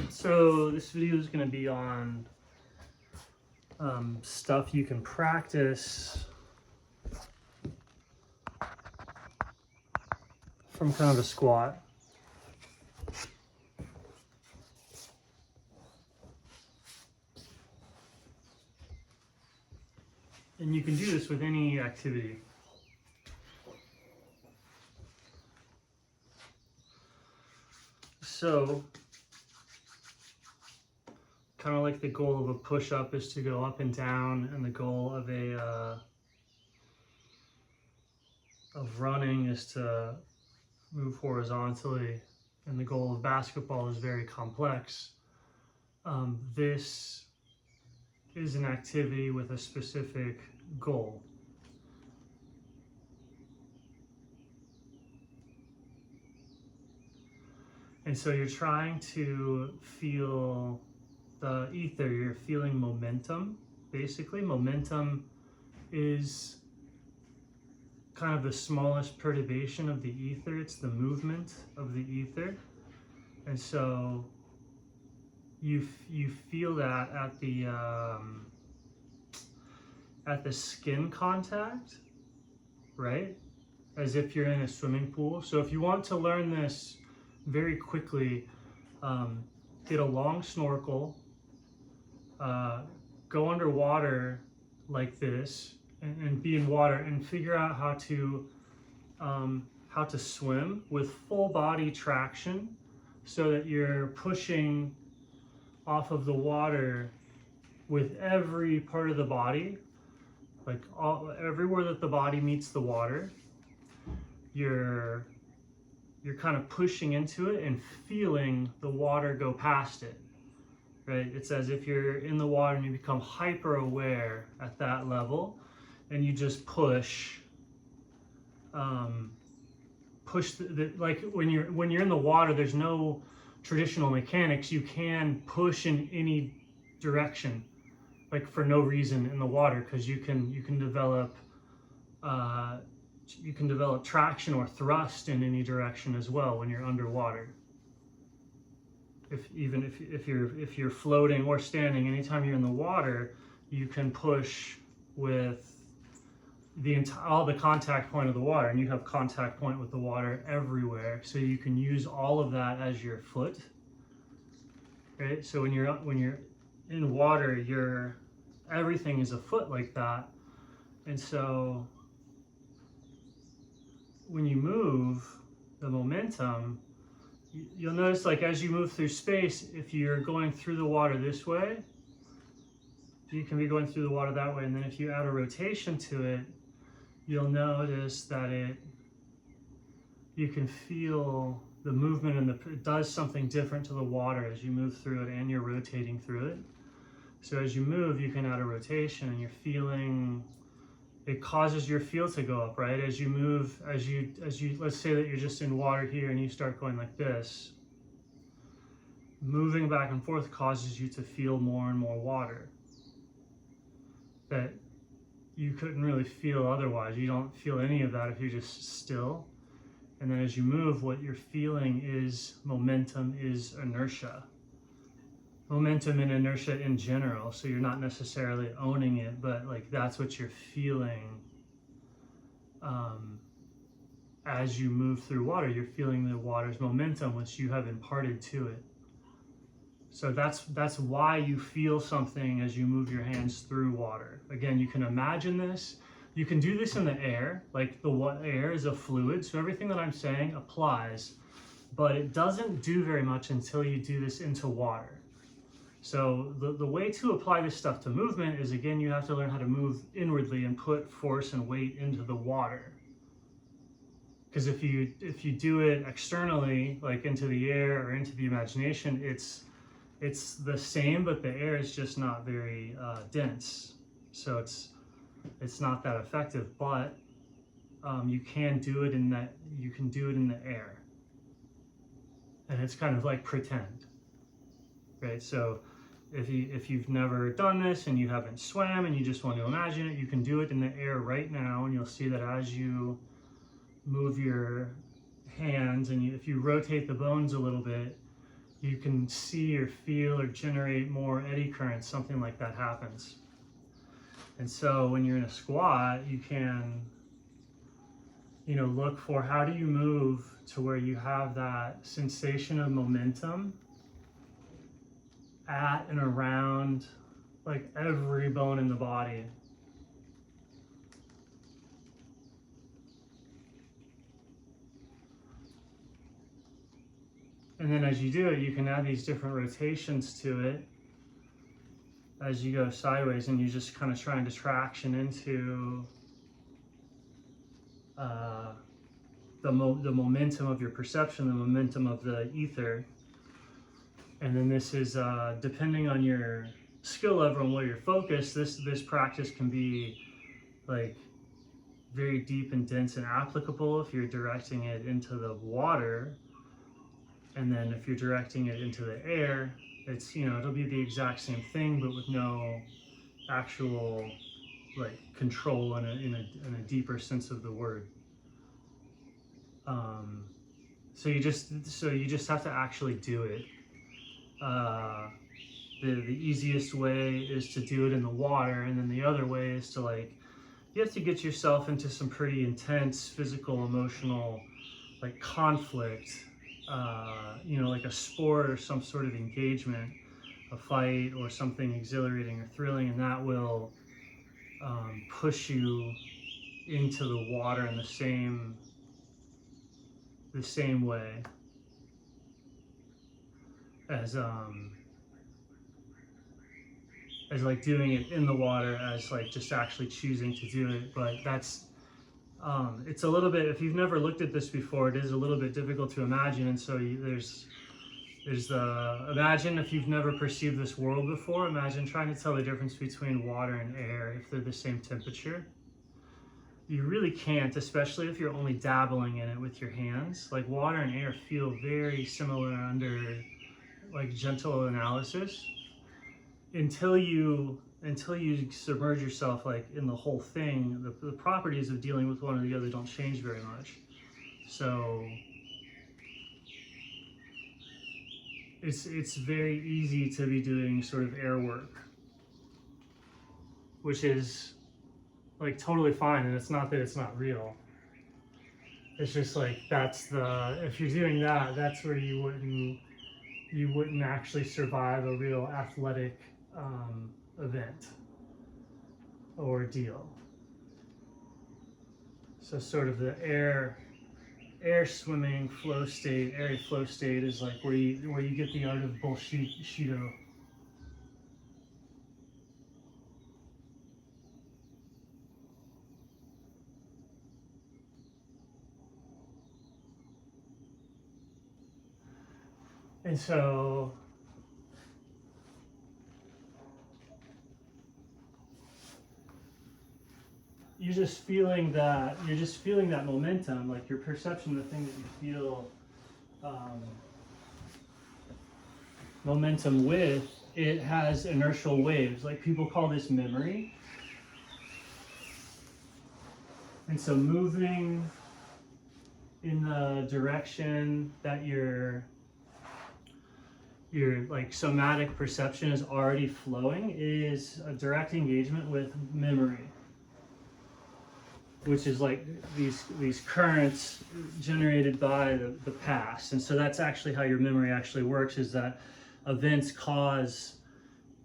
So this video is going to be on stuff you can practice from kind of a squat. And you can do this with any activity. So, kind of like the goal of a push-up is to go up and down, and the goal of running is to move horizontally, and the goal of basketball is very complex. This is an activity with a specific goal. And so you're trying to feel the ether, you're feeling momentum. Basically, momentum is kind of the smallest perturbation of the ether. It's the movement of the ether. And so you feel that at the skin contact, right? As if you're in a swimming pool. So if you want to learn this very quickly, get a long snorkel, go underwater like this, and be in water, and figure out how to swim with full body traction, so that you're pushing off of the water with every part of the body, like everywhere that the body meets the water. You're kind of pushing into it and feeling the water go past it, right? It's as if you're in the water and you become hyper aware at that level, and you just push. Like when you're in the water, there's no traditional mechanics. You can push in any direction, like for no reason in the water, because you can develop traction or thrust in any direction as well when you're underwater. If you're floating or standing, anytime you're in the water, you can push with all the contact point of the water, and you have contact point with the water everywhere. So you can use all of that as your foot, right? So when you're in water, everything is a foot like that, and so when you move, the momentum, you'll notice, like as you move through space, if you're going through the water this way, you can be going through the water that way, and then if you add a rotation to it, you'll notice that you can feel the movement, and it does something different to the water as you move through it, and you're rotating through it. So as you move, you can add a rotation, and you're feeling, it causes your feel to go up, right? As you move, as you let's say that you're just in water here and you start going like this, moving back and forth causes you to feel more and more water that you couldn't really feel otherwise. You don't feel any of that if you're just still. And then as you move, what you're feeling is momentum, is inertia. Momentum and inertia in general, so you're not necessarily owning it, but like that's what you're feeling as you move through water. You're feeling the water's momentum, which you have imparted to it. So that's why you feel something as you move your hands through water. Again, you can imagine this. You can do this in the air, like the air is a fluid, so everything that I'm saying applies, but it doesn't do very much until you do this into water. So the way to apply this stuff to movement is, again, you have to learn how to move inwardly and put force and weight into the water. Because if you do it externally, like into the air or into the imagination, it's the same, but the air is just not very dense. So it's not that effective. But you can do it in that. You can do it in the air, and it's kind of like pretend. Right, so if you've never done this and you haven't swam and you just want to imagine it, you can do it in the air right now, and you'll see that as you move your hands and if you rotate the bones a little bit, you can see or feel or generate more eddy currents, something like that happens. And so when you're in a squat, you can, look for how do you move to where you have that sensation of momentum at and around like every bone in the body. And then as you do it, you can add these different rotations to it as you go sideways, and you're just kind of trying to traction into the momentum of your perception, the momentum of the ether. And then this is, depending on your skill level and where you're focused, this practice can be like very deep and dense and applicable if you're directing it into the water. And then if you're directing it into the air, it's, it'll be the exact same thing, but with no actual like control in a deeper sense of the word. So you just have to actually do it. The easiest way is to do it in the water, and then the other way is to you have to get yourself into some pretty intense physical, emotional, conflict, like a sport or some sort of engagement, a fight or something exhilarating or thrilling, and that will push you into the water in the same way as like doing it in the water, as like just actually choosing to do it. But that's it's a little bit, if you've never looked at this before, it is a little bit difficult to imagine. And so there's imagine if you've never perceived this world before, imagine trying to tell the difference between water and air if they're the same temperature. You really can't, especially if you're only dabbling in it with your hands. Like water and air feel very similar under like gentle analysis until you submerge yourself in the whole thing. The properties of dealing with one or the other don't change very much. So it's very easy to be doing sort of air work, which is totally fine, and it's not that it's not real. It's just if you're doing that, that's where you wouldn't actually survive a real athletic event or deal. So sort of the air swimming flow state, airy flow state is where you get the art of bullshido. And so you're just feeling that momentum, like your perception, the thing that you feel momentum with, it has inertial waves. Like people call this memory. And so moving in the direction that your somatic perception is already flowing is a direct engagement with memory, which is these currents generated by the past. And so that's actually how your memory actually works, is that events cause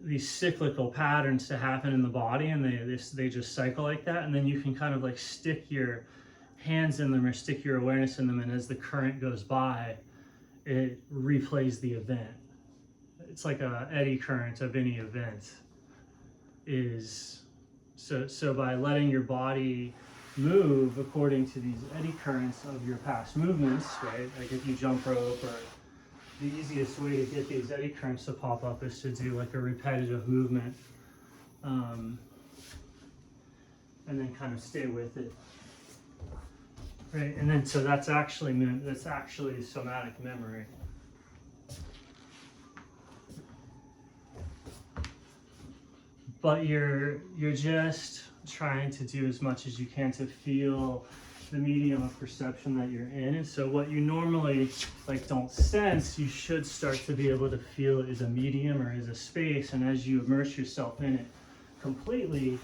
these cyclical patterns to happen in the body, and they just cycle like that, and then you can kind of stick your hands in them or stick your awareness in them, and as the current goes by, it replays the event. It's like a eddy current of any event is so by letting your body move according to these eddy currents of your past movements, right? Like if you jump rope, or the easiest way to get these eddy currents to pop up is to do a repetitive movement, and then kind of stay with it, right? And then so that's actually somatic memory. But you're just trying to do as much as you can to feel the medium of perception that you're in. And so what you normally like don't sense, you should start to be able to feel is a medium or is a space. And as you immerse yourself in it completely,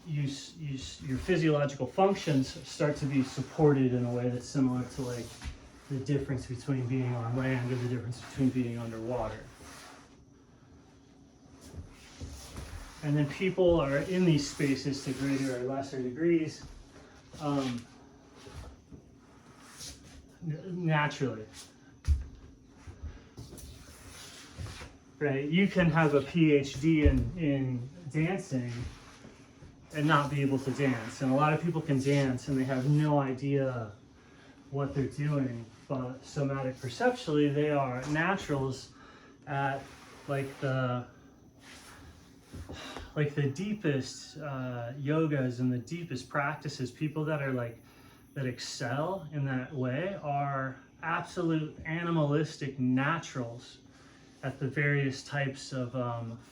your physiological functions start to be supported in a way that's similar to like the difference between being on land or the difference between being underwater. And then people are in these spaces to greater or lesser degrees, naturally. Right? You can have a PhD in dancing and not be able to dance. And a lot of people can dance and they have no idea what they're doing. But somatic perceptually, they are naturals at like the deepest yogas and the deepest practices. People that are like that excel in that way are absolute animalistic naturals at the various types of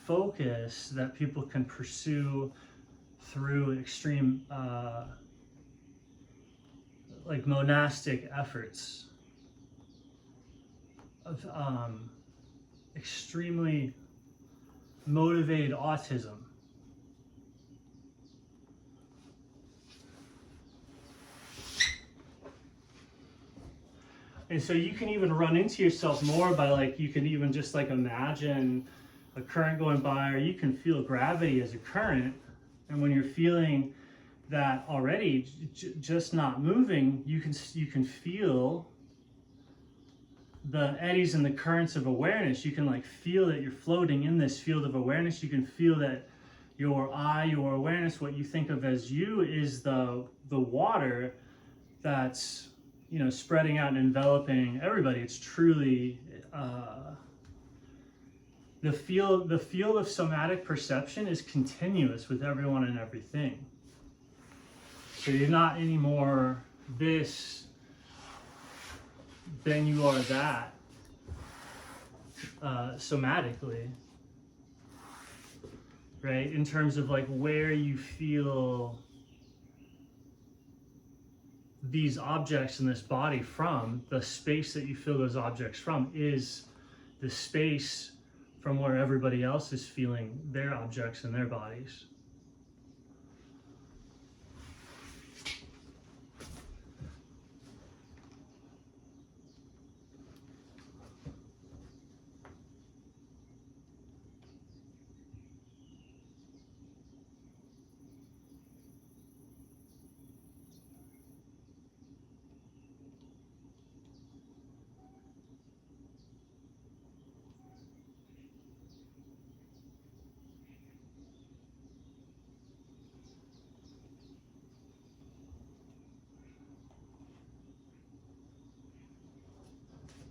focus that people can pursue through extreme like monastic efforts of extremely motivated autism. And so you can even run into yourself more by like, you can even just like imagine a current going by, or you can feel gravity as a current. And when you're feeling that already, just not moving, you can feel the eddies and the currents of awareness. You can like feel that you're floating in this field of awareness. You can feel that your awareness, what you think of as you, is the water that's, you know, spreading out and enveloping everybody. It's truly the field of somatic perception is continuous with everyone and everything. So you're not any more this than you are that somatically, right? In terms of like where you feel these objects in this body from, the space that you feel those objects from is the space from where everybody else is feeling their objects in their bodies.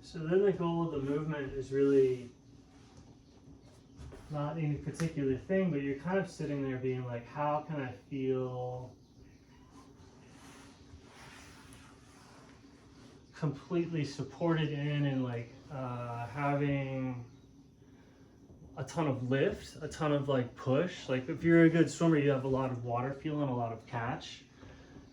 So then the goal of the movement is really not any particular thing, but you're kind of sitting there being like, how can I feel completely supported in and like having a ton of lift, a ton of like push. Like if you're a good swimmer, you have a lot of water feel and a lot of catch.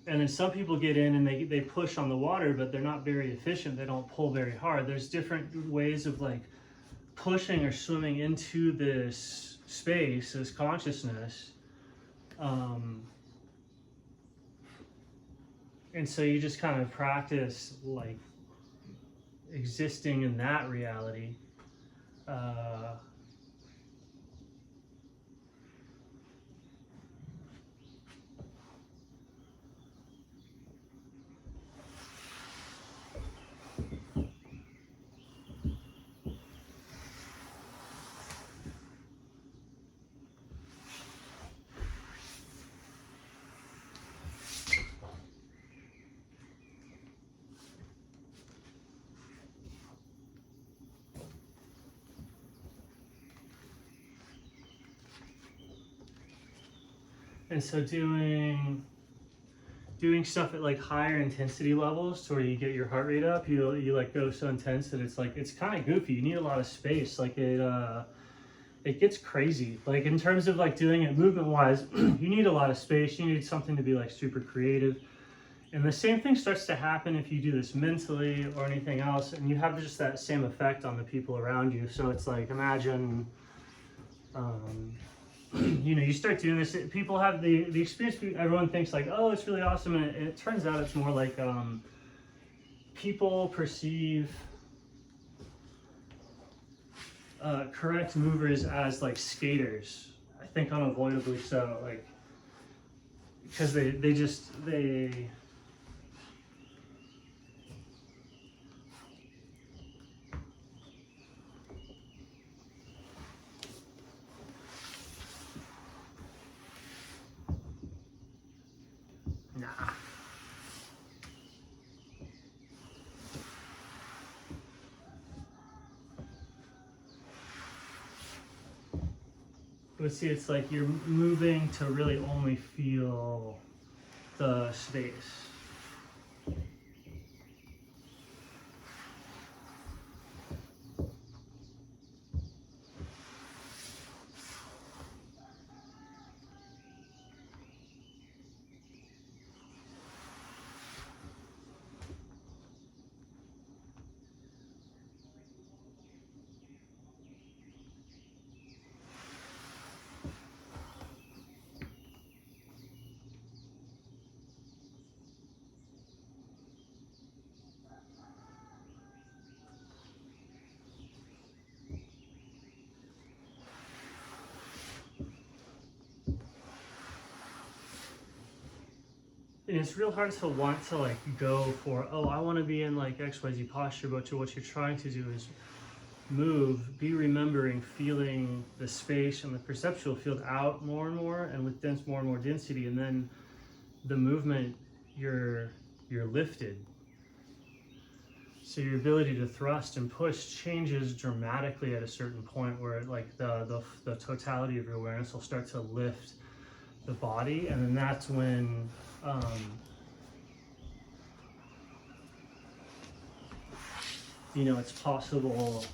And then some people get in and they push on the water, but they're not very efficient. They don't pull very hard. There's different ways of like pushing or swimming into this space, this consciousness. And so you just kind of practice like existing in that reality. And so doing stuff at like higher intensity levels to where you get your heart rate up, you like go so intense that it's like, it's kind of goofy. You need a lot of space. Like it gets crazy. Like in terms of like doing it movement wise, you need a lot of space. You need something to be like super creative. And the same thing starts to happen if you do this mentally or anything else, and you have just that same effect on the people around you. So it's like, imagine, you know, you start doing this, people have the experience, everyone thinks like, oh, it's really awesome, and it turns out it's more like people perceive correct movers as like skaters. I think unavoidably so, like, because they nah. But see, it's like you're moving to really only feel the space. And it's real hard to want to like go for, oh, I want to be in like XYZ posture, but what you're trying to do is move, be remembering, feeling the space and the perceptual field out more and more, and with more and more density, and then the movement, you're lifted. So your ability to thrust and push changes dramatically at a certain point where like the totality of your awareness will start to lift the body, and then that's when you know, it's possible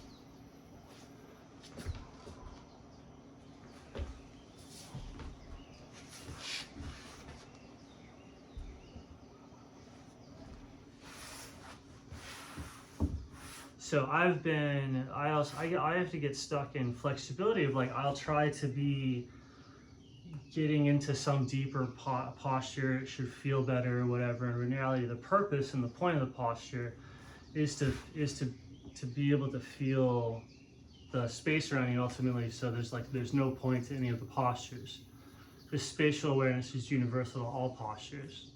so I have to get stuck in flexibility of like, I'll try to be getting into some deeper posture, it should feel better or whatever. And in reality, the purpose and the point of the posture is to be able to feel the space around you ultimately. So there's no point to any of the postures. This spatial awareness is universal to all postures.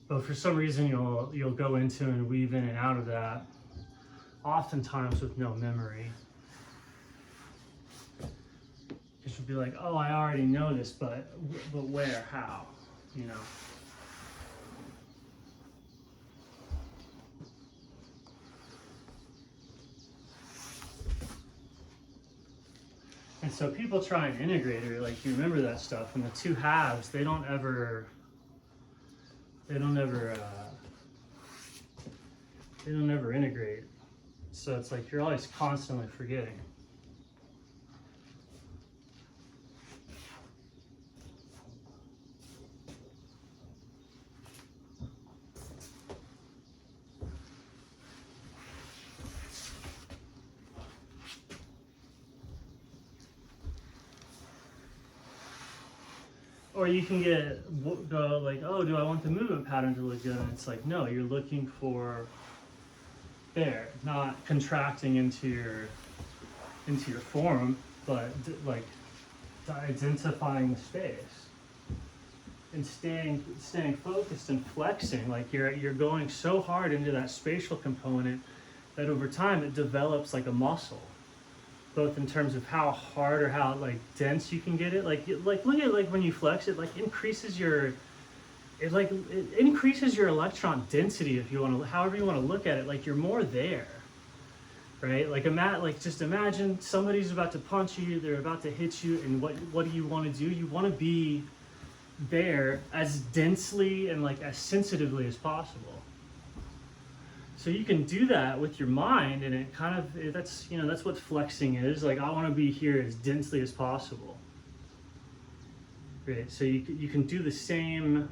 But for some reason, you'll go into and weave in and out of that, oftentimes with no memory. You'll be like, oh, I already know this, but where, how, you know? And so people try and integrate it, like you remember that stuff, and the two halves, they don't ever integrate. So it's like you're always constantly forgetting. Or you can go like, oh, do I want the movement pattern to look good? And it's like, no, you're looking for there, not contracting into your form, but like identifying the space and staying focused and flexing. Like you're going so hard into that spatial component that over time it develops like a muscle, both in terms of how hard or how like dense you can get it. Like look at like when you flex, it like increases your electron density, if you want to, however you want to look at it. Like you're more there, right? Like just imagine somebody's about to punch you, they're about to hit you, and what do you want to do? You want to be there as densely and like as sensitively as possible. So you can do that with your mind, and it kind of, that's what flexing is. Like, I want to be here as densely as possible. Right? So you can do the same